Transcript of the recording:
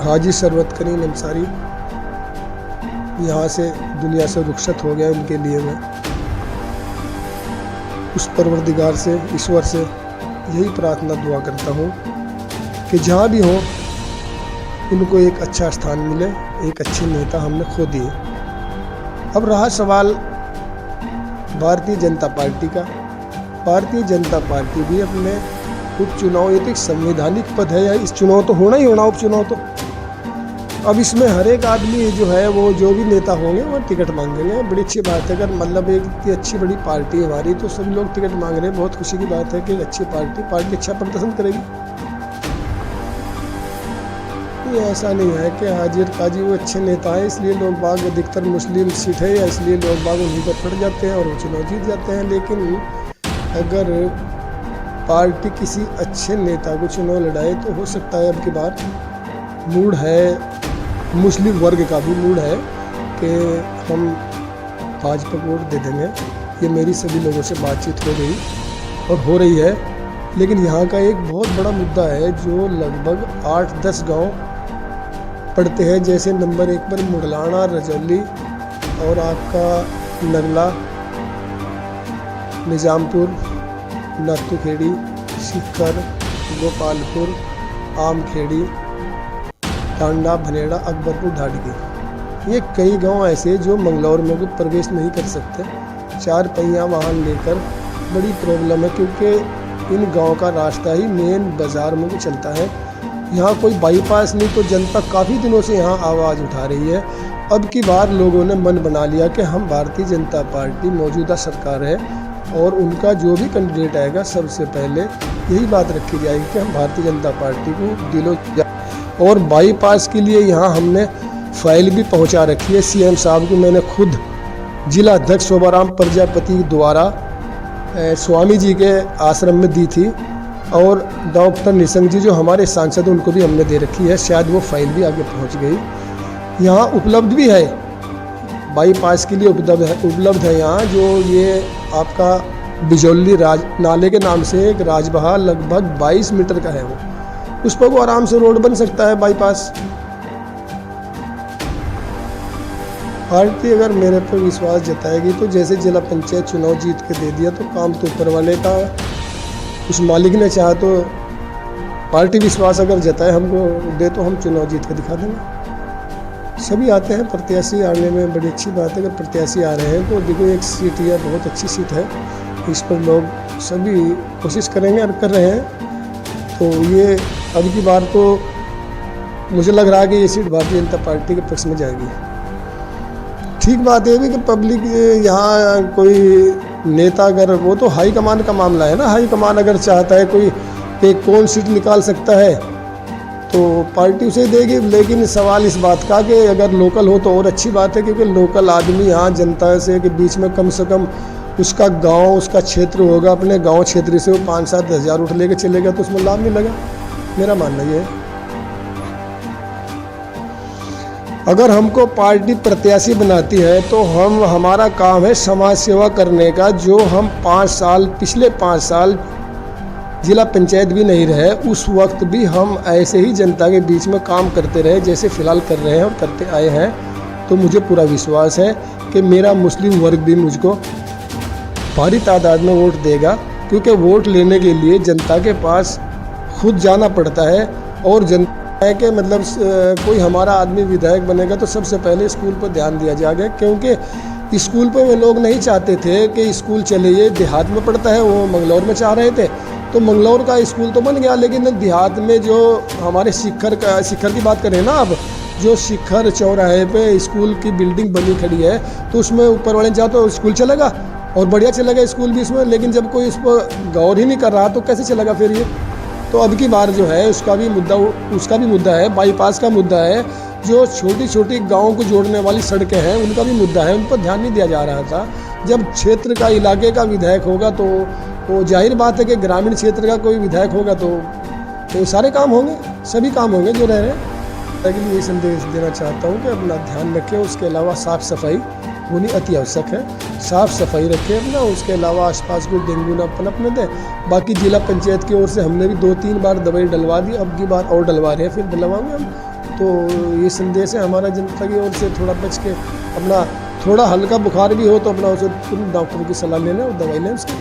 हाजी शरवत करीम अंसारी यहाँ से दुनिया से रुखसत हो गया। उनके लिए मैं उस परवरदिगार से, ईश्वर से यही प्रार्थना दुआ करता हूँ कि जहाँ भी हो उनको एक अच्छा स्थान मिले, एक अच्छे नेता हमने खो दिए। अब रहा सवाल भारतीय जनता पार्टी का। भारतीय जनता पार्टी भी अपने उपचुनाव, ये तो एक संवैधानिक पद है, या इस चुनाव तो होना ही होना, उपचुनाव तो। अब इसमें हर एक आदमी जो है वो जो भी नेता होंगे वो टिकट मांगेंगे। बड़ी अच्छी बात है, अगर मतलब एक इतनी अच्छी बड़ी पार्टी है हमारी, तो सभी लोग टिकट मांग रहे हैं। बहुत खुशी की बात है कि अच्छी पार्टी अच्छा प्रदर्शन करेगी। ये ऐसा नहीं है कि हाजिर काजी वो अच्छे नेता है इसलिए लोग बाग, अधिकतर मुस्लिम सीट है या इसलिए लोग बाग उन्हीं पर पड़ जाते हैं और वो चुनाव जीत जाते हैं। लेकिन अगर पार्टी किसी अच्छे नेता को चुनाव लड़ाए तो हो सकता है अब की बार मूड है, मुस्लिम वर्ग का भी मूड है कि हम भाजपा को वोट दे देंगे। ये मेरी सभी लोगों से बातचीत हो गई और हो रही है। लेकिन यहाँ का एक बहुत बड़ा मुद्दा है जो लगभग 8-10 गांव पड़ते हैं, जैसे नंबर 1 पर मुडलाना, रजौली और आपका नगला, निजामपुर, नातूखेड़ी, शिखर, गोपालपुर, आमखेड़ी, टांडा, भनेड़ा, अकबरपुर, ढाडगी। ये कई गांव ऐसे जो मंगलौर में भी प्रवेश नहीं कर सकते। 4 पहिया वाहन लेकर बड़ी प्रॉब्लम है, क्योंकि इन गांव का रास्ता ही मेन बाज़ार में भी चलता है। यहाँ कोई बाईपास नहीं, तो जनता काफ़ी दिनों से यहाँ आवाज़ उठा रही है। अब की बार लोगों ने मन बना लिया कि हम भारतीय जनता पार्टी मौजूदा सरकार है और उनका जो भी कैंडिडेट आएगा सबसे पहले यही बात रखी जाएगी कि हम भारतीय जनता पार्टी को दिलो। और बाईपास के लिए यहाँ हमने फाइल भी पहुँचा रखी है। सीएम साहब को मैंने खुद जिला अध्यक्ष शोभाराम प्रजापति द्वारा स्वामी जी के आश्रम में दी थी, और डॉक्टर निशंक जी जो हमारे सांसद उनको भी हमने दे रखी है। शायद वो फाइल भी आगे पहुंच गई। यहाँ उपलब्ध भी है, बाईपास के लिए उपलब्ध है यहाँ। जो ये आपका बिजौली नाले के नाम से एक राजबहा लगभग 22 मीटर का है, वो उस पर वो आराम से रोड बन सकता है, बाईपास। पार्टी अगर मेरे पर विश्वास जताएगी तो जैसे जिला पंचायत चुनाव जीत के दे दिया तो काम तो ऊपर वाले का, उस मालिक ने चाहा तो पार्टी विश्वास अगर जताए हमको दे तो हम चुनाव जीत के दिखा देंगे। सभी आते हैं, प्रत्याशी आने में बड़ी अच्छी बात है। अगर प्रत्याशी आ रहे हैं तो देखो एक सीट यह बहुत अच्छी सीट है, इस पर लोग सभी कोशिश करेंगे और कर रहे हैं। तो ये अब की बार तो मुझे लग रहा है कि ये सीट भारतीय जनता पार्टी के पक्ष में जाएगी। ठीक बात है भी कि पब्लिक यहाँ कोई नेता, अगर वो तो हाई कमान का मामला है ना, हाई कमान अगर चाहता है कोई कि कौन सीट निकाल सकता है तो पार्टी उसे देगी। लेकिन सवाल इस बात का कि अगर लोकल हो तो और अच्छी बात है, क्योंकि लोकल आदमी यहाँ जनता से के बीच में कम से कम उसका गांव, उसका क्षेत्र होगा, अपने गांव क्षेत्र से वो 5-7 हज़ार उठ लेके चलेगा तो उसमें लाभ मिलेगा। मेरा मानना ये है। अगर हमको पार्टी प्रत्याशी बनाती है तो हमारा काम है समाज सेवा करने का। जो हम 5 साल, पिछले 5 साल जिला पंचायत भी नहीं रहे, उस वक्त भी हम ऐसे ही जनता के बीच में काम करते रहे जैसे फ़िलहाल कर रहे हैं और करते आए हैं। तो मुझे पूरा विश्वास है कि मेरा मुस्लिम वर्ग भी मुझको भारी तादाद में वोट देगा, क्योंकि वोट लेने के लिए जनता के पास खुद जाना पड़ता है। और जनता है कि मतलब कोई हमारा आदमी विधायक बनेगा तो सबसे पहले स्कूल पर ध्यान दिया जाएगा, क्योंकि स्कूल पर वो लोग नहीं चाहते थे कि स्कूल चले। ये देहात में पड़ता है, वो मंगलौर में चाह रहे थे तो मंगलौर का स्कूल तो बन गया, लेकिन देहात में जो हमारे शिखर की बात करें ना, अब जो शिखर चौराहे पे स्कूल की बिल्डिंग बनी खड़ी है तो उसमें ऊपर वाले जाओ तो स्कूल चलेगा और बढ़िया चलेगा स्कूल भी इसमें। लेकिन जब कोई इस पर गौर ही नहीं कर रहा तो कैसे चलेगा फिर ये। तो अब की बार जो है उसका भी मुद्दा है, बाईपास का मुद्दा है, जो छोटी छोटी गाँव को जोड़ने वाली सड़कें हैं उनका भी मुद्दा है, उन पर ध्यान नहीं दिया जा रहा था। जब क्षेत्र का, इलाके का विधायक होगा तो जाहिर बात है कि ग्रामीण क्षेत्र का कोई विधायक होगा तो सारे काम होंगे, सभी काम होंगे जो रह रहे हैं। लेकिन ये संदेश देना चाहता हूँ कि अपना ध्यान रखें। उसके अलावा साफ़ सफाई होनी अति आवश्यक है, साफ़ सफाई रखें अपना। उसके अलावा आसपास को डेंगू ना पनपने दें। बाकी जिला पंचायत की ओर से हमने भी 2-3 बार दवाई डलवा दी, अब की बार और डलवा रहे हैं, फिर डलवाएंगे हम। तो ये संदेश है हमारा जनता की ओर से, थोड़ा बच के अपना, थोड़ा हल्का बुखार भी हो तो अपना उसे तुरंत डॉक्टर की सलाह ले लें और दवाई लें उसकी।